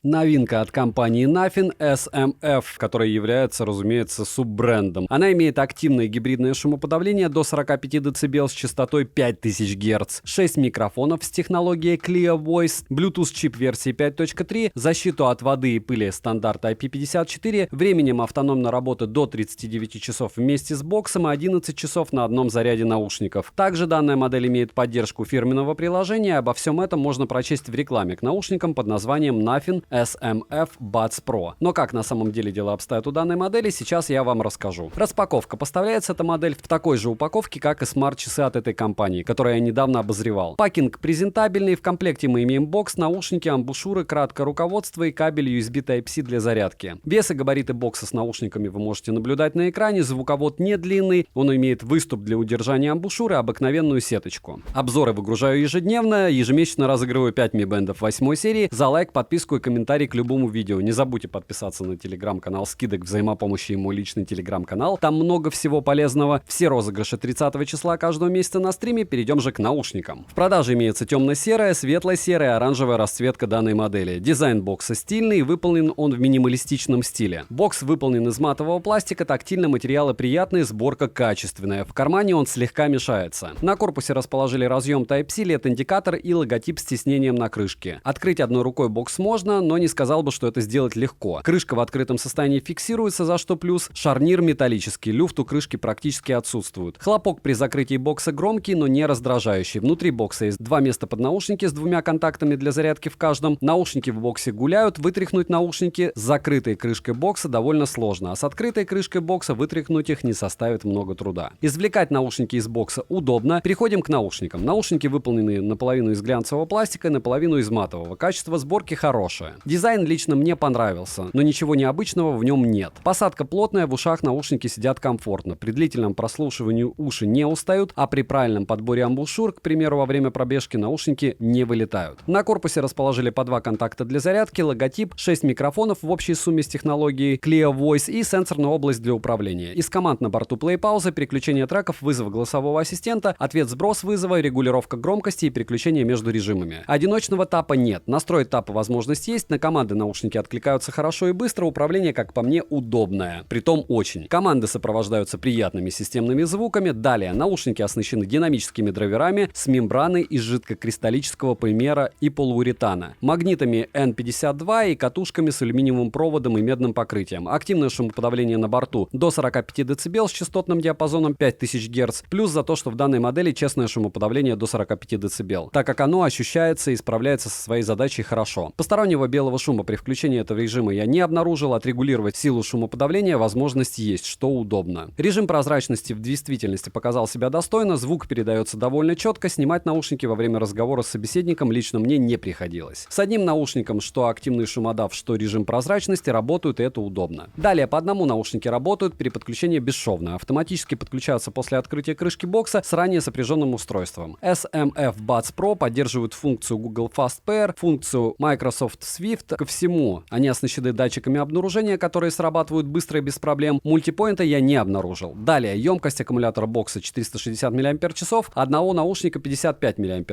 Новинка от компании Nothing SMF, которая является, разумеется, суббрендом. Она имеет активное гибридное шумоподавление до 45 дБ с частотой 5000 Гц, 6 микрофонов с технологией Clear Voice, Bluetooth чип версии 5.3, защиту от воды и пыли стандарта IP54, временем автономной работы до 39 часов вместе с боксом и 11 часов на одном заряде наушников. Также данная модель имеет поддержку фирменного приложения, обо всем этом можно прочесть в рекламе к наушникам под названием Nothing SMF Buds Pro. Но как на самом деле дела обстоят у данной модели, сейчас я вам расскажу. Распаковка. Поставляется эта модель в такой же упаковке, как и смарт-часы от этой компании, которую я недавно обозревал. Пакинг презентабельный, в комплекте мы имеем бокс, наушники, амбушюры, краткое руководство и кабель USB Type-C для зарядки. Вес и габариты бокса с наушниками вы можете наблюдать на экране, звуковод не длинный, он имеет выступ для удержания амбушюры и обыкновенную сеточку. Обзоры выгружаю ежедневно, ежемесячно разыгрываю 5 Mi Band 8 серии. За лайк, подписку и комментарий к любому видео. Не забудьте подписаться на телеграм-канал скидок взаимопомощи и мой личный телеграм-канал. Там много всего полезного. Все розыгрыши 30 числа каждого месяца на стриме. Перейдем же к наушникам. В продаже имеется темно-серая, светло-серая и оранжевая расцветка данной модели. Дизайн бокса стильный и выполнен он в минималистичном стиле. Бокс выполнен из матового пластика, тактильно материалы приятные, сборка качественная. В кармане он слегка мешается. На корпусе расположили разъем Type-C, LED-индикатор и логотип с тиснением на крышке. Открыть одной рукой бокс можно, но не сказал бы, что это сделать легко. Крышка в открытом состоянии фиксируется, за что плюс. Шарнир металлический, люфт у крышки практически отсутствует. Хлопок при закрытии бокса громкий, но не раздражающий. Внутри бокса есть два места под наушники с двумя контактами для зарядки в каждом. Наушники в боксе гуляют, вытряхнуть наушники с закрытой крышкой бокса довольно сложно, а с открытой крышкой бокса вытряхнуть их не составит много труда. Извлекать наушники из бокса удобно. Переходим к наушникам. Наушники выполнены наполовину из глянцевого пластика и наполовину из матового. Качество сборки хорошее. Дизайн лично мне понравился, но ничего необычного в нем нет. Посадка плотная, в ушах наушники сидят комфортно. При длительном прослушивании уши не устают, а при правильном подборе амбушюр, к примеру, во время пробежки, наушники не вылетают. На корпусе расположили по два контакта для зарядки, логотип, 6 микрофонов в общей сумме с технологией Clear Voice и сенсорная область для управления. Из команд на борту play-пауза, переключение треков, вызов голосового ассистента, ответ-сброс вызова, регулировка громкости и переключение между режимами. Одиночного тапа нет. Настроить тапа возможность есть, на команды наушники откликаются хорошо и быстро, управление, как по мне, удобное. Притом очень. Команды сопровождаются приятными системными звуками. Далее, наушники оснащены динамическими драйверами с мембраной из жидкокристаллического полимера и полиуретана, магнитами N52 и катушками с алюминиевым проводом и медным покрытием. Активное шумоподавление на борту до 45 дБ с частотным диапазоном 5000 Гц, плюс за то, что в данной модели честное шумоподавление до 45 дБ, так как оно ощущается и справляется со своей задачей хорошо. Постороннего белого шума при включении этого режима я не обнаружил, отрегулировать силу шумоподавления возможность есть, что удобно. Режим прозрачности в действительности показал себя достойно, звук передается довольно четко, снимать наушники во время разговора с собеседником лично мне не приходилось. С одним наушником, что активный шумодав, что режим прозрачности, работают, и это удобно. Далее, по одному наушники работают при подключении бесшовно, автоматически подключаются после открытия крышки бокса с ранее сопряженным устройством. SMF Buds Pro поддерживают функцию Google Fast Pair, функцию Microsoft Swift. Ко всему, они оснащены датчиками обнаружения, которые срабатывают быстро и без проблем. Мультипоинта я не обнаружил. Далее, емкость аккумулятора бокса 460 мАч, одного наушника 55 мАч.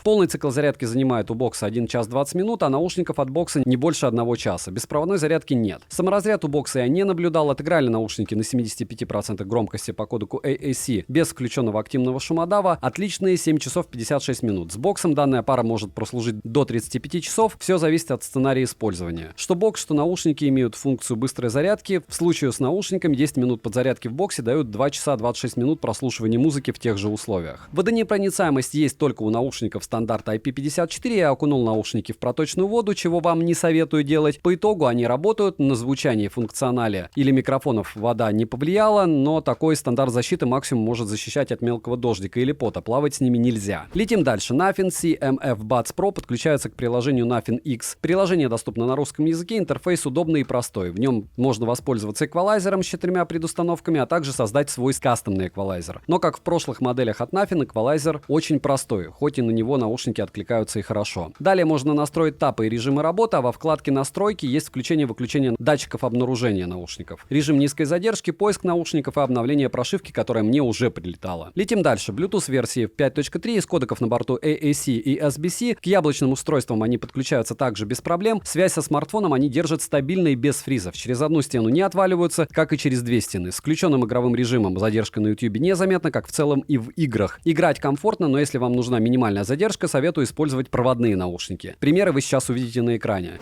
Полный цикл зарядки занимает у бокса 1 час 20 минут, а наушников от бокса не больше 1 часа. Беспроводной зарядки нет. Саморазряд у бокса я не наблюдал. Отыграли наушники на 75% громкости по кодеку AAC без включенного активного шумодава. Отличные 7 часов 56 минут. С боксом данная пара может прослужить до 35 часов. Все зависит от сценария использования. Что бокс, что наушники имеют функцию быстрой зарядки. В случае с наушниками 10 минут подзарядки в боксе дают 2 часа 26 минут прослушивания музыки в тех же условиях. Водонепроницаемость есть только у наушников стандарта IP54. Я окунул наушники в проточную воду, чего вам не советую делать. По итогу они работают, на звучание и функционале или микрофонов вода не повлияла, но такой стандарт защиты максимум может защищать от мелкого дождика или пота. Плавать с ними нельзя. Летим дальше. Nothing CMF Buds Pro подключается к приложению Nothing X. Приложение доступно на русском языке, интерфейс удобный и простой. В нем можно воспользоваться эквалайзером с 4 предустановками, а также создать свой кастомный эквалайзер. Но как в прошлых моделях от Nothing, эквалайзер очень простой, хоть и на него наушники откликаются и хорошо. Далее можно настроить тапы и режимы работы, а во вкладке настройки есть включение-выключение датчиков обнаружения наушников, режим низкой задержки, поиск наушников и обновление прошивки, которая мне уже прилетала. Летим дальше. Bluetooth версии 5.3 из кодеков на борту AAC и SBC. К яблочным устройствам они подключаются также без проблем. проблем. Связь со смартфоном они держат стабильно и без фризов. Через одну стену не отваливаются, как и через две стены. С включенным игровым режимом задержка на YouTube незаметна, как в целом и в играх. Играть комфортно, но если вам нужна минимальная задержка, советую использовать проводные наушники. Примеры вы сейчас увидите на экране.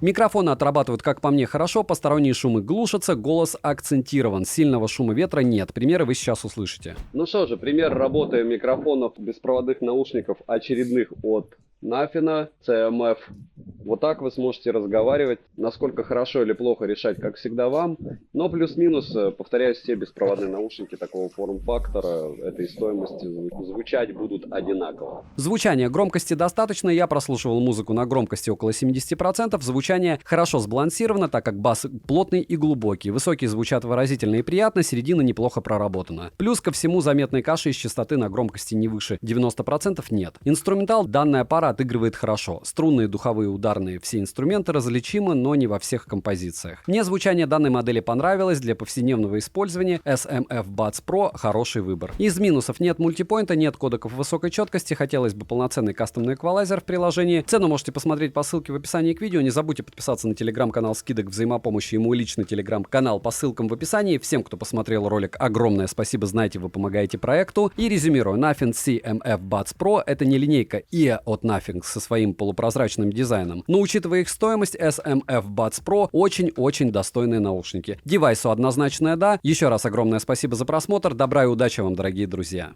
Микрофоны отрабатывают, как по мне, хорошо, посторонние шумы глушатся, голос акцентирован, сильного шума ветра нет. Примеры вы сейчас услышите. Ну что же, пример работы микрофонов беспроводных наушников очередных от Nothing CMF. Вот так вы сможете разговаривать. Насколько хорошо или плохо решать, как всегда, вам. Но плюс-минус, повторяюсь, все беспроводные наушники такого форм-фактора этой стоимости звучать будут одинаково. Звучание громкости достаточно. Я прослушивал музыку на громкости около 70%. Звучание хорошо сбалансировано, так как бас плотный и глубокий. Высокие звучат выразительно и приятно, середина неплохо проработана. Плюс ко всему заметной каши из частоты на громкости не выше 90% нет. Инструментал данная пара отыгрывает хорошо. Струнные, духовые, ударные все инструменты различимы, но не во всех композициях. Мне звучание данной модели понравилось. Для повседневного использования SMF Buds Pro хороший выбор. Из минусов: нет мультипоинта, нет кодеков высокой четкости. Хотелось бы полноценный кастомный эквалайзер в приложении. Цену можете посмотреть по ссылке в описании к видео. Не забудьте подписаться на телеграм-канал скидок взаимопомощи и мой личный телеграм-канал по ссылкам в описании. Всем, кто посмотрел ролик, огромное спасибо. Знаете, вы помогаете проекту. И резюмирую: Nothing CMF Buds Pro — это не линейка IE от Nothing со своим полупрозрачным дизайном. Но учитывая их стоимость, SMF Buds Pro очень-очень достойные наушники. Девайсу однозначное да. Еще раз огромное спасибо за просмотр. Добра и удачи вам, дорогие друзья.